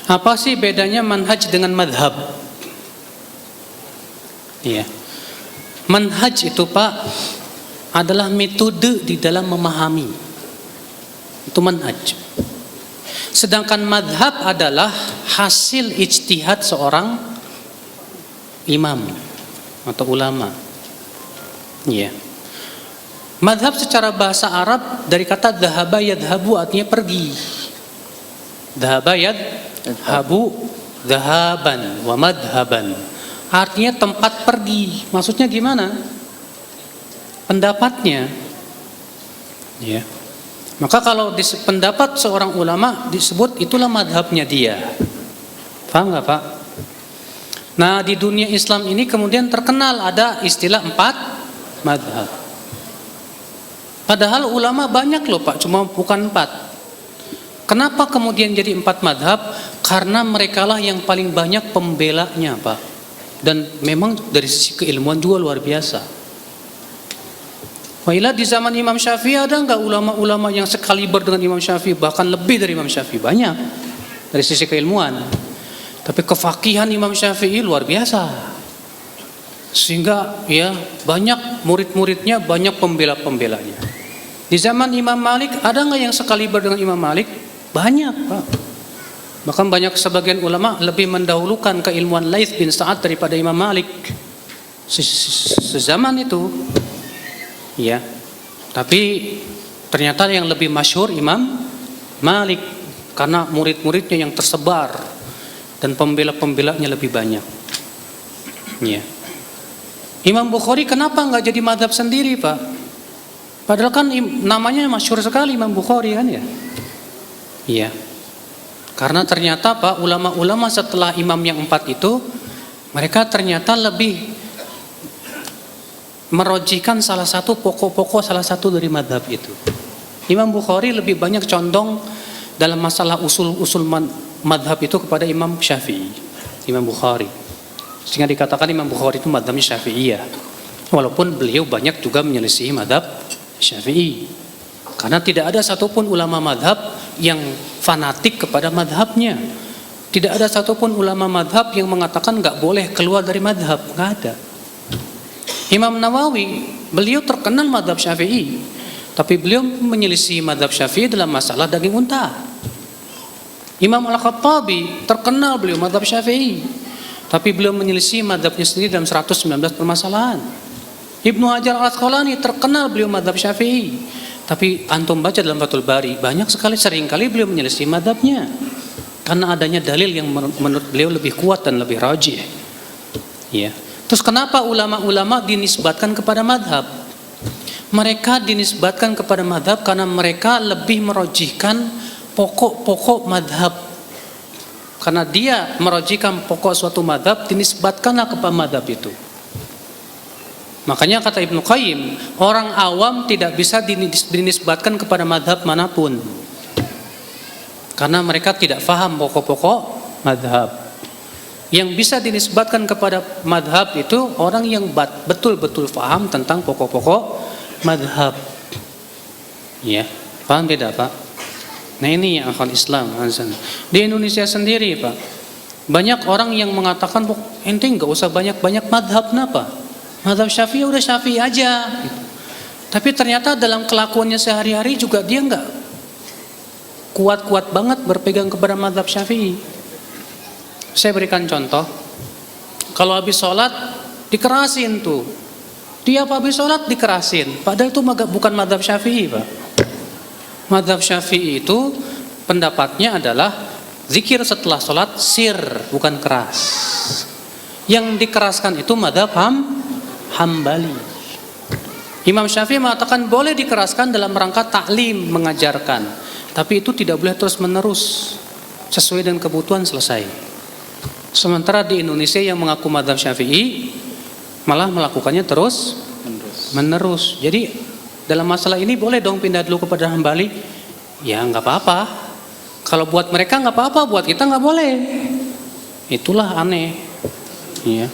Apa sih bedanya manhaj dengan madhab? Iya. Manhaj itu Pak adalah metode di dalam memahami. Itu manhaj. Sedangkan madhab adalah hasil ijtihad seorang imam atau ulama. Iya. Madhab secara bahasa Arab dari kata dhahaba yadhabu artinya pergi. Dhahaba yadhabu dhahaban wa madhaban. Artinya tempat pergi. Maksudnya gimana? Pendapatnya. Ya. Maka kalau pendapat seorang ulama disebut itulah madhabnya dia. Paham nggak Pak? Nah di dunia Islam ini kemudian terkenal ada istilah 4 madhab. Padahal ulama banyak loh Pak, cuma bukan 4. Kenapa kemudian jadi 4 madhab? Karena merekalah yang paling banyak pembelanya Pak. Dan memang dari sisi keilmuan juga luar biasa. Wailah di zaman Imam Syafi'i ada enggak ulama-ulama yang sekaliber dengan Imam Syafi'i, bahkan lebih dari Imam Syafi'i? Banyak dari sisi keilmuan. Tapi kefakihan Imam Syafi'i luar biasa. Sehingga ya banyak murid-muridnya, banyak pembela-pembelanya. Di zaman Imam Malik ada enggak yang sekaliber dengan Imam Malik? Banyak, Pak. Bahkan banyak sebagian ulama lebih mendahulukan keilmuan Laits bin Sa'ad daripada Imam Malik sezaman itu. Ya, tapi ternyata yang lebih masyhur Imam Malik karena murid-muridnya yang tersebar dan pembela-pembelanya lebih banyak. Ya. Imam Bukhari kenapa nggak jadi madhab sendiri Pak? Padahal kan namanya masyhur sekali Imam Bukhari kan ya. Iya. Karena ternyata Pak ulama-ulama setelah imam yang 4 itu mereka ternyata lebih merojikan salah satu pokok-pokok salah satu dari madhab itu. Imam Bukhari lebih banyak condong dalam masalah usul-usul madhab itu kepada Imam Syafi'i, Imam Bukhari. Sehingga dikatakan Imam Bukhari itu madhabnya Syafi'iyah. Walaupun beliau banyak juga menyelisihi madhab Syafi'i. Karena tidak ada satupun ulama madhab yang fanatik kepada madhabnya. Tidak ada satupun ulama madhab yang mengatakan nggak boleh keluar dari madhab, nggak ada. Imam Nawawi, beliau terkenal madhab Syafi'i, tapi beliau menyelisih madhab Syafi'i dalam masalah daging unta. Imam Al-Khattabi, terkenal beliau madhab Syafi'i, tapi beliau menyelisih madhabnya sendiri dalam 119 permasalahan. Ibnu Hajar Al-Asqalani, terkenal beliau madhab Syafi'i, tapi antum baca dalam Fathul Bari, banyak sekali, seringkali beliau menyelisih madhabnya, karena adanya dalil yang menurut beliau lebih kuat dan lebih rajih. Ya. Terus kenapa ulama-ulama dinisbatkan kepada madhab? Mereka dinisbatkan kepada madhab karena mereka lebih merojihkan pokok-pokok madhab. Karena dia merojihkan pokok suatu madhab, dinisbatkanlah kepada madhab itu. Makanya kata Ibnu Qayyim, orang awam tidak bisa dinisbatkan kepada madhab manapun. Karena mereka tidak faham pokok-pokok madhab. Yang bisa dinisbatkan kepada madhab itu orang yang betul-betul paham tentang pokok-pokok madhab. Ya, paham tidak Pak? Nah ini yang akal Islam. Di Indonesia sendiri Pak, banyak orang yang mengatakan ente nggak usah banyak-banyak madhab, kenapa? Madhab Syafi'i udah Syafi'i aja. Tapi ternyata dalam kelakuannya sehari-hari juga dia nggak kuat-kuat banget berpegang kepada madhab Syafi'i. Saya berikan contoh, kalau habis sholat dikerasin tuh, tiap habis sholat dikerasin, padahal itu bukan madhab Syafi'i Pak. Madhab Syafi'i itu pendapatnya adalah zikir setelah sholat sir, bukan keras. Yang dikeraskan itu madhab Hambali. Imam Syafi'i mengatakan boleh dikeraskan dalam rangka taklim, mengajarkan, tapi itu tidak boleh terus menerus, sesuai dengan kebutuhan selesai. Sementara di Indonesia yang mengaku madhab Syafi'i malah melakukannya terus menerus. Jadi dalam masalah ini boleh dong pindah dulu kepada Hambali? Ya nggak apa-apa. Kalau buat mereka nggak apa-apa, buat kita nggak boleh. Itulah aneh. Ya.